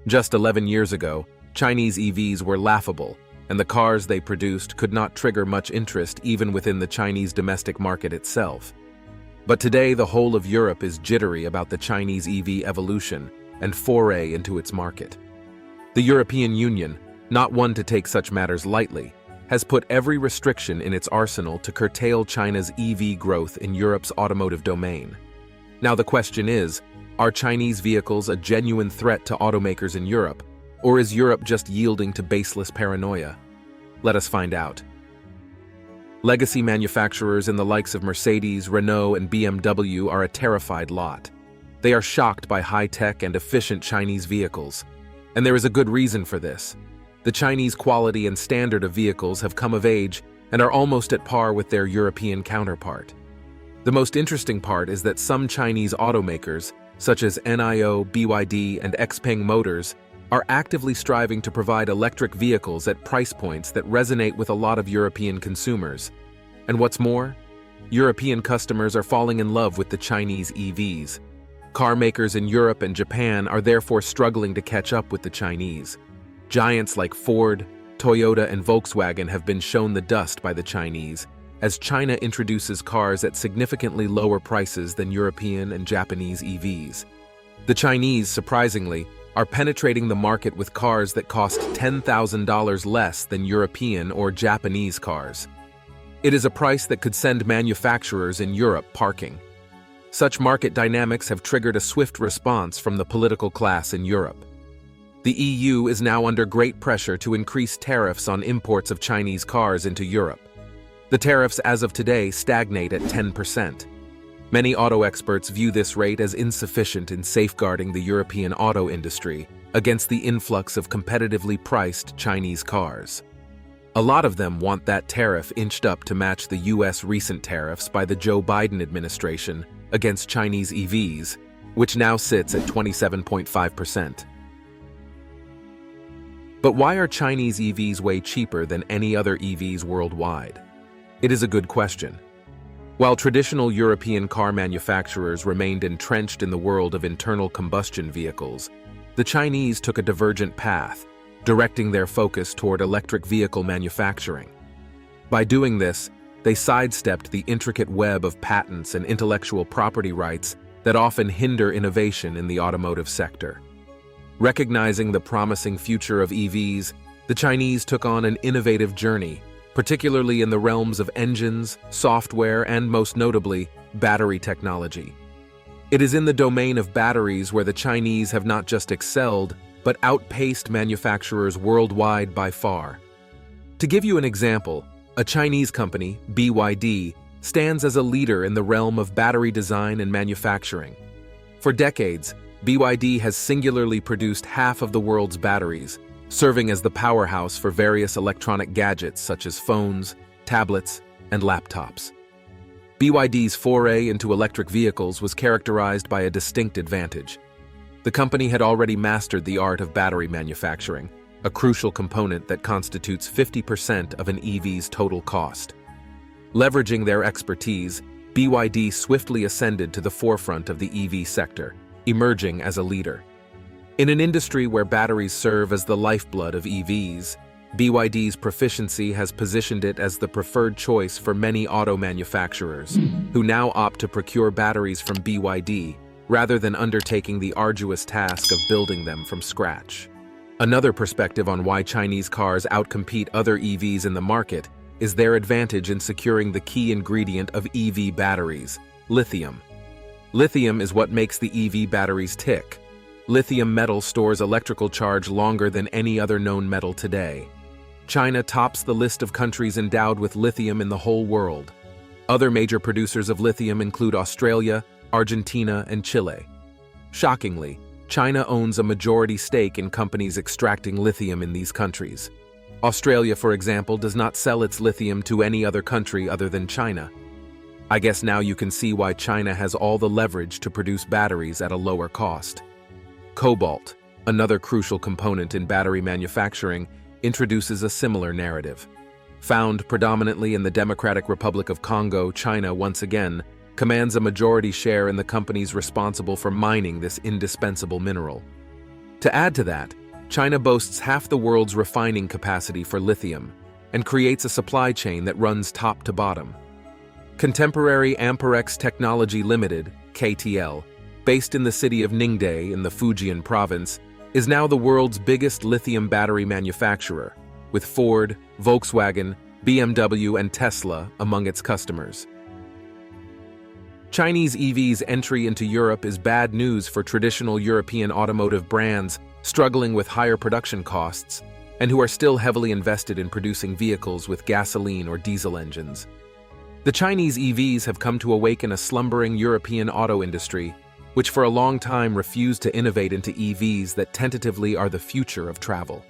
Just 11 years ago, Chinese EVs were laughable, and the cars they produced could not trigger much interest even within the Chinese domestic market itself. But today, the whole of Europe is jittery about the Chinese EV evolution and foray into its market. The European Union, not one to take such matters lightly, has put every restriction in its arsenal to curtail China's EV growth in Europe's automotive domain. Now the question is, are Chinese vehicles a genuine threat to automakers in Europe, or is Europe just yielding to baseless paranoia? Let us find out. Legacy manufacturers in the likes of Mercedes, Renault, and BMW are a terrified lot. They are shocked by high-tech and efficient Chinese vehicles, and there is a good reason for this. The Chinese quality and standard of vehicles have come of age and are almost at par with their European counterpart. The most interesting part is that some Chinese automakers, such as NIO, BYD, and XPeng Motors, are actively striving to provide electric vehicles at price points that resonate with a lot of European consumers. And what's more, European customers are falling in love with the Chinese EVs. Car makers in Europe and Japan are therefore struggling to catch up with the Chinese. Giants like Ford, Toyota, and Volkswagen have been shown the dust by the Chinese, as China introduces cars at significantly lower prices than European and Japanese EVs. The Chinese, surprisingly, are penetrating the market with cars that cost $10,000 less than European or Japanese cars. It is a price that could send manufacturers in Europe parking. Such market dynamics have triggered a swift response from the political class in Europe. The EU is now under great pressure to increase tariffs on imports of Chinese cars into Europe. The tariffs as of today stagnate at 10%. Many auto experts view this rate as insufficient in safeguarding the European auto industry against the influx of competitively priced Chinese cars. A lot of them want that tariff inched up to match the US recent tariffs by the Joe Biden administration against Chinese EVs, which now sits at 27.5%. But why are Chinese EVs way cheaper than any other EVs worldwide? It is a good question. While traditional European car manufacturers remained entrenched in the world of internal combustion vehicles, the Chinese took a divergent path, directing their focus toward electric vehicle manufacturing. By doing this, they sidestepped the intricate web of patents and intellectual property rights that often hinder innovation in the automotive sector. Recognizing the promising future of EVs, the Chinese took on an innovative journey, particularly in the realms of engines, software, and most notably, battery technology. It is in the domain of batteries where the Chinese have not just excelled, but outpaced manufacturers worldwide by far. To give you an example, a Chinese company, BYD, stands as a leader in the realm of battery design and manufacturing. For decades, BYD has singularly produced half of the world's batteries, serving as the powerhouse for various electronic gadgets such as phones, tablets, and laptops. BYD's foray into electric vehicles was characterized by a distinct advantage. The company had already mastered the art of battery manufacturing, a crucial component that constitutes 50% of an EV's total cost. Leveraging their expertise, BYD swiftly ascended to the forefront of the EV sector, emerging as a leader. In an industry where batteries serve as the lifeblood of EVs, BYD's proficiency has positioned it as the preferred choice for many auto manufacturers, who now opt to procure batteries from BYD rather than undertaking the arduous task of building them from scratch. Another perspective on why Chinese cars outcompete other EVs in the market is their advantage in securing the key ingredient of EV batteries, lithium. Lithium is what makes the EV batteries tick. Lithium metal stores electrical charge longer than any other known metal today. China tops the list of countries endowed with lithium in the whole world. Other major producers of lithium include Australia, Argentina, and Chile. Shockingly, China owns a majority stake in companies extracting lithium in these countries. Australia, for example, does not sell its lithium to any other country other than China. I guess now you can see why China has all the leverage to produce batteries at a lower cost. Cobalt, another crucial component in battery manufacturing, introduces a similar narrative. Found predominantly in the Democratic Republic of Congo, China once again commands a majority share in the companies responsible for mining this indispensable mineral. To add to that, China boasts half the world's refining capacity for lithium and creates a supply chain that runs top to bottom. Contemporary Amperex Technology Limited, KTL, based in the city of Ningde in the Fujian province, is now the world's biggest lithium battery manufacturer, with Ford, Volkswagen, BMW, and Tesla among its customers. Chinese EVs' entry into Europe is bad news for traditional European automotive brands struggling with higher production costs and who are still heavily invested in producing vehicles with gasoline or diesel engines. The Chinese EVs have come to awaken a slumbering European auto industry, which for a long time refused to innovate into EVs that tentatively are the future of travel.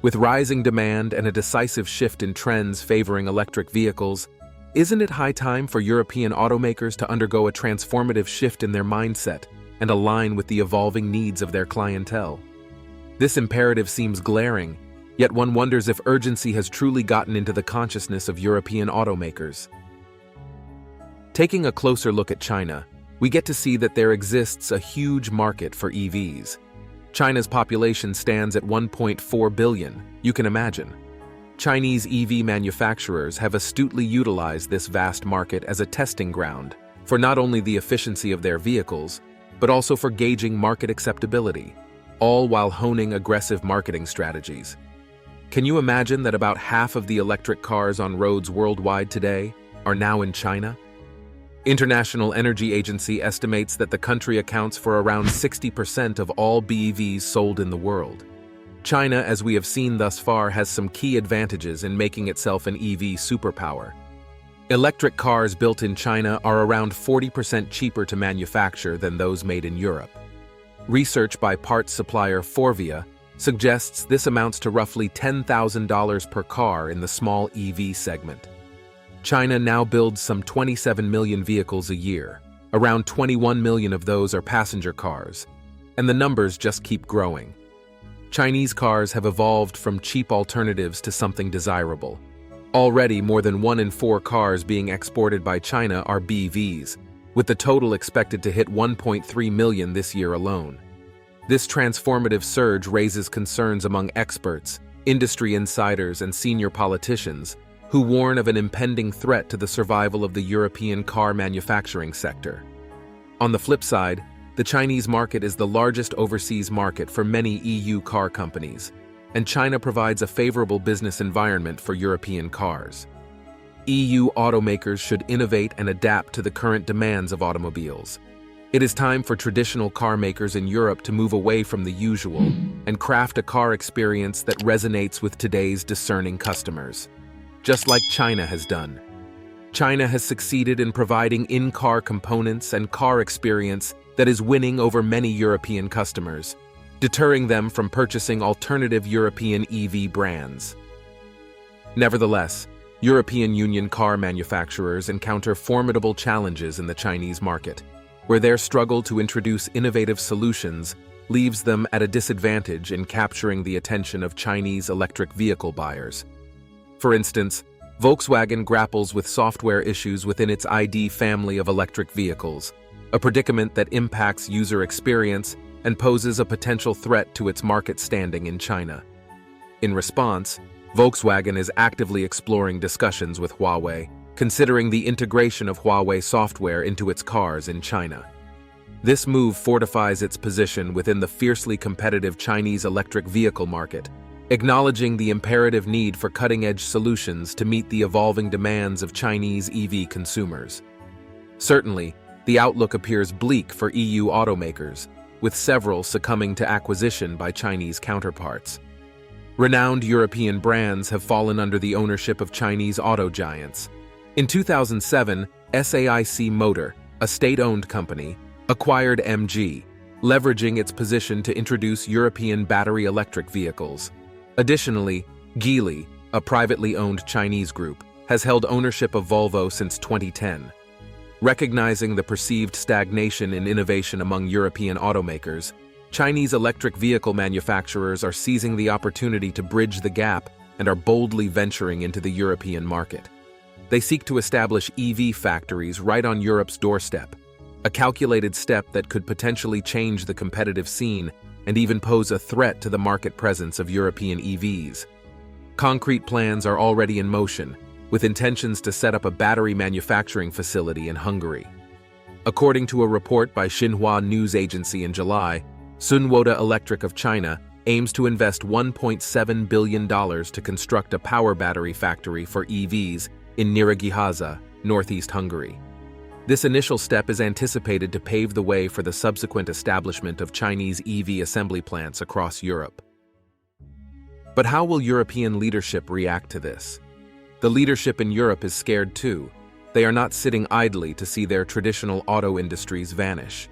With rising demand and a decisive shift in trends favoring electric vehicles, isn't it high time for European automakers to undergo a transformative shift in their mindset and align with the evolving needs of their clientele? This imperative seems glaring, yet one wonders if urgency has truly gotten into the consciousness of European automakers. Taking a closer look at China, we get to see that there exists a huge market for EVs. China's population stands at 1.4 billion, you can imagine. Chinese EV manufacturers have astutely utilized this vast market as a testing ground for not only the efficiency of their vehicles, but also for gauging market acceptability, all while honing aggressive marketing strategies. Can you imagine that about half of the electric cars on roads worldwide today are now in China? International Energy Agency estimates that the country accounts for around 60% of all BEVs sold in the world. China, as we have seen thus far, has some key advantages in making itself an EV superpower. Electric cars built in China are around 40% cheaper to manufacture than those made in Europe. Research by parts supplier Forvia suggests this amounts to roughly $10,000 per car in the small EV segment. China now builds some 27 million vehicles a year. Around 21 million of those are passenger cars, and the numbers just keep growing. Chinese cars have evolved from cheap alternatives to something desirable. Already, more than 1 in 4 cars being exported by China are BEVs, with the total expected to hit 1.3 million this year alone. This transformative surge raises concerns among experts, industry insiders, and senior politicians, who warn of an impending threat to the survival of the European car manufacturing sector. On the flip side, the Chinese market is the largest overseas market for many EU car companies, and China provides a favorable business environment for European cars. EU automakers should innovate and adapt to the current demands of automobiles. It is time for traditional car makers in Europe to move away from the usual and craft a car experience that resonates with today's discerning customers. Just like China has done. China has succeeded in providing in-car components and car experience that is winning over many European customers, deterring them from purchasing alternative European EV brands. Nevertheless, European Union car manufacturers encounter formidable challenges in the Chinese market, where their struggle to introduce innovative solutions leaves them at a disadvantage in capturing the attention of Chinese electric vehicle buyers. For instance, Volkswagen grapples with software issues within its ID family of electric vehicles, a predicament that impacts user experience and poses a potential threat to its market standing in China. In response, Volkswagen is actively exploring discussions with Huawei, considering the integration of Huawei software into its cars in China. This move fortifies its position within the fiercely competitive Chinese electric vehicle market, acknowledging the imperative need for cutting-edge solutions to meet the evolving demands of Chinese EV consumers. Certainly, the outlook appears bleak for EU automakers, with several succumbing to acquisition by Chinese counterparts. Renowned European brands have fallen under the ownership of Chinese auto giants. In 2007, SAIC Motor, a state-owned company, acquired MG, leveraging its position to introduce European battery electric vehicles. Additionally, Geely, a privately owned Chinese group, has held ownership of Volvo since 2010. Recognizing the perceived stagnation in innovation among European automakers, Chinese electric vehicle manufacturers are seizing the opportunity to bridge the gap and are boldly venturing into the European market. They seek to establish EV factories right on Europe's doorstep, a calculated step that could potentially change the competitive scene and even pose a threat to the market presence of European EVs. Concrete plans are already in motion, with intentions to set up a battery manufacturing facility in Hungary. According to a report by Xinhua News Agency in July, Sunwoda Electric of China aims to invest $1.7 billion to construct a power battery factory for EVs in Nyíregyháza, northeast Hungary. This initial step is anticipated to pave the way for the subsequent establishment of Chinese EV assembly plants across Europe. But how will European leadership react to this? The leadership in Europe is scared too. They are not sitting idly to see their traditional auto industries vanish.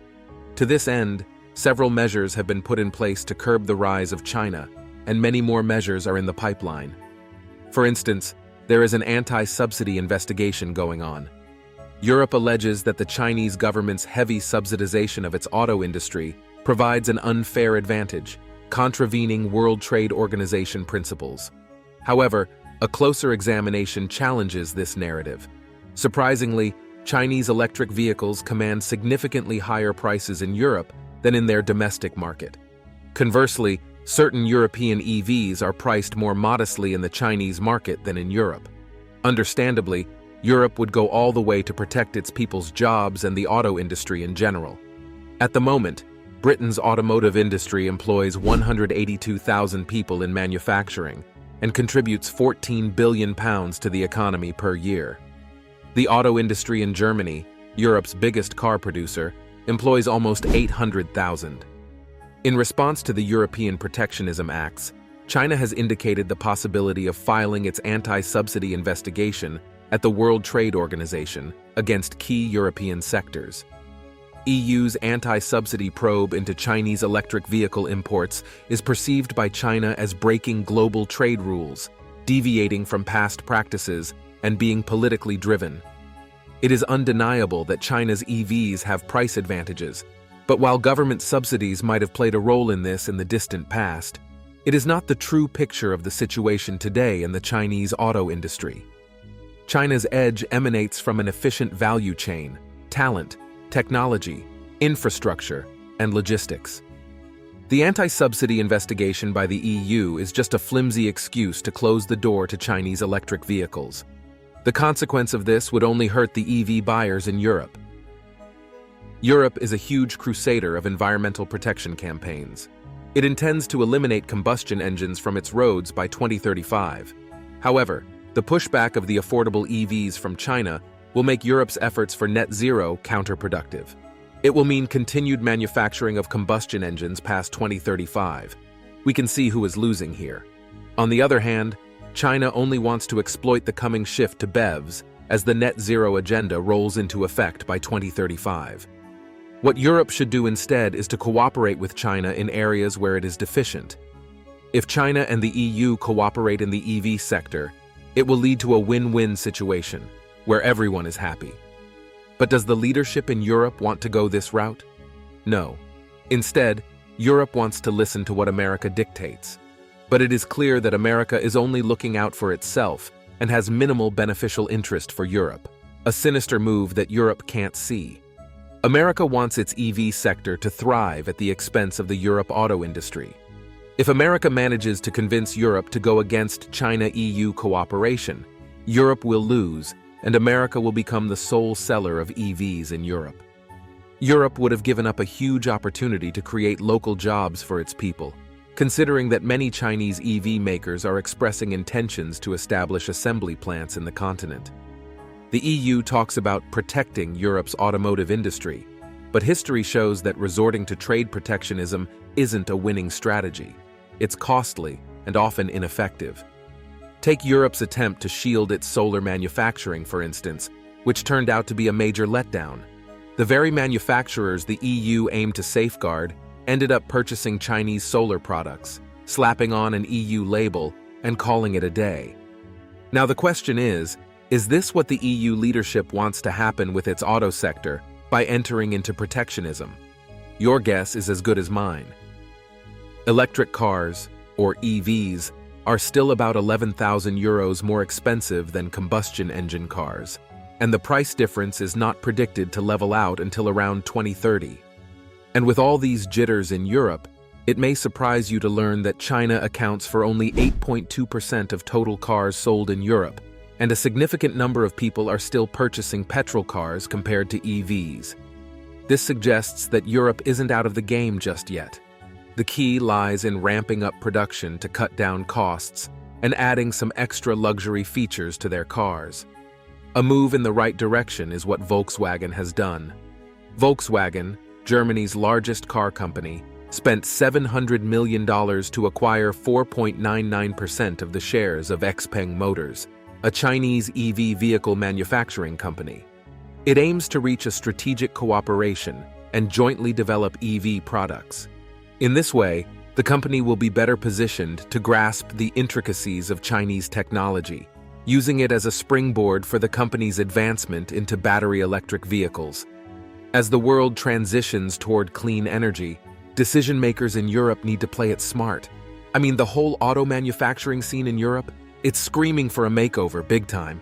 To this end, several measures have been put in place to curb the rise of China, and many more measures are in the pipeline. For instance, there is an anti-subsidy investigation going on. Europe alleges that the Chinese government's heavy subsidization of its auto industry provides an unfair advantage, contravening World Trade Organization principles. However, a closer examination challenges this narrative. Surprisingly, Chinese electric vehicles command significantly higher prices in Europe than in their domestic market. Conversely, certain European EVs are priced more modestly in the Chinese market than in Europe. Understandably, Europe would go all the way to protect its people's jobs and the auto industry in general. At the moment, Britain's automotive industry employs 182,000 people in manufacturing and contributes £14 billion to the economy per year. The auto industry in Germany, Europe's biggest car producer, employs almost 800,000. In response to the European Protectionism Acts, China has indicated the possibility of filing its anti-subsidy investigation at the World Trade Organization against key European sectors. EU's anti-subsidy probe into Chinese electric vehicle imports is perceived by China as breaking global trade rules, deviating from past practices, and being politically driven. It is undeniable that China's EVs have price advantages, but while government subsidies might have played a role in this in the distant past, it is not the true picture of the situation today in the Chinese auto industry. China's edge emanates from an efficient value chain, talent, technology, infrastructure, and logistics. The anti-subsidy investigation by the EU is just a flimsy excuse to close the door to Chinese electric vehicles. The consequence of this would only hurt the EV buyers in Europe. Europe is a huge crusader of environmental protection campaigns. It intends to eliminate combustion engines from its roads by 2035. However, the pushback of the affordable EVs from China will make Europe's efforts for net zero counterproductive. It will mean continued manufacturing of combustion engines past 2035. We can see who is losing here. On the other hand, China only wants to exploit the coming shift to BEVs as the net zero agenda rolls into effect by 2035. What Europe should do instead is to cooperate with China in areas where it is deficient. If China and the EU cooperate in the EV sector, it will lead to a win-win situation, where everyone is happy. But does the leadership in Europe want to go this route? No. Instead, Europe wants to listen to what America dictates. But it is clear that America is only looking out for itself and has minimal beneficial interest for Europe, a sinister move that Europe can't see. America wants its EV sector to thrive at the expense of the Europe auto industry. If America manages to convince Europe to go against China-EU cooperation, Europe will lose, and America will become the sole seller of EVs in Europe. Europe would have given up a huge opportunity to create local jobs for its people, considering that many Chinese EV makers are expressing intentions to establish assembly plants in the continent. The EU talks about protecting Europe's automotive industry, but history shows that resorting to trade protectionism isn't a winning strategy. It's costly and often ineffective. Take Europe's attempt to shield its solar manufacturing, for instance, which turned out to be a major letdown. The very manufacturers the EU aimed to safeguard ended up purchasing Chinese solar products, slapping on an EU label, and calling it a day. Now the question is this what the EU leadership wants to happen with its auto sector by entering into protectionism? Your guess is as good as mine. Electric cars, or EVs, are still about €11,000 more expensive than combustion engine cars, and the price difference is not predicted to level out until around 2030. And with all these jitters in Europe, It may surprise you to learn that China accounts for only 8.2% of total cars sold in Europe, and a significant number of people are still purchasing petrol cars compared to EVs. This suggests that Europe isn't out of the game just yet. The key lies in ramping up production to cut down costs and adding some extra luxury features to their cars. A move in the right direction is what Volkswagen has done. Volkswagen, Germany's largest car company, spent $700 million to acquire 4.99% of the shares of XPeng Motors, a Chinese EV vehicle manufacturing company. It aims to reach a strategic cooperation and jointly develop EV products. In this way, the company will be better positioned to grasp the intricacies of Chinese technology, using it as a springboard for the company's advancement into battery electric vehicles. As the world transitions toward clean energy, decision makers in Europe need to play it smart. I mean, the whole auto manufacturing scene in Europe, it's screaming for a makeover big time.